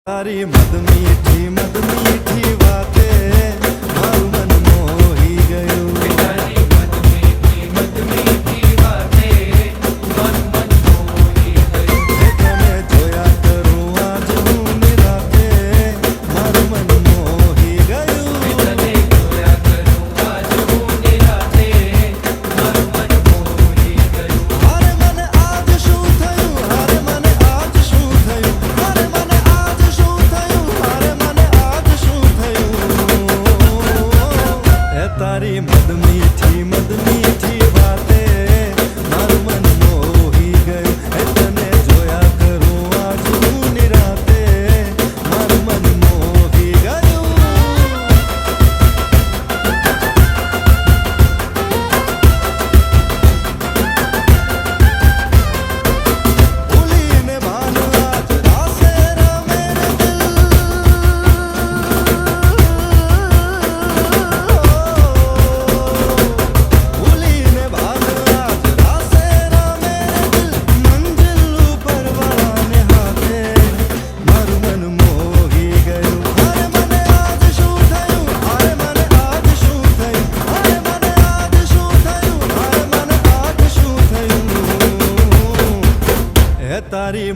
તારી મદ મીઠી વાતે મારું મન મોહી ગયું. તારી મદ મીઠી વાતે મારું મન મોહી ગયું. તને જોયા કરું આજ હું નિરાતે મારું મન મોહી ગયું. તને જોયા કરું આજ હું નિરાતે મારું મન મોહી ગયું. હારે મને આજ શું થયું, હારે મને આજ શું થયું, હારે મને આજ શું થયું, હારે મને આજ શું થયું. તારી મદ મીઠી વાતે મારું મન મોહી ગયું. તને જોયા કરું આજ હું નિરાતે મારું મન મોહી ગયું. ભૂલીને ભાન આજ રાસે રમે રે દિલ. ભૂલીને ભાન આજ રાસે રમે રે દિલ. મંજિલ ઉપર વાળાને હાથે મારું મન મોહી ગયું. હારે મને આજ શું થયું, હારે મને આજ શું થયું, હારે મને આજ શું થયું, હારે મને આજ શું થયું. તારી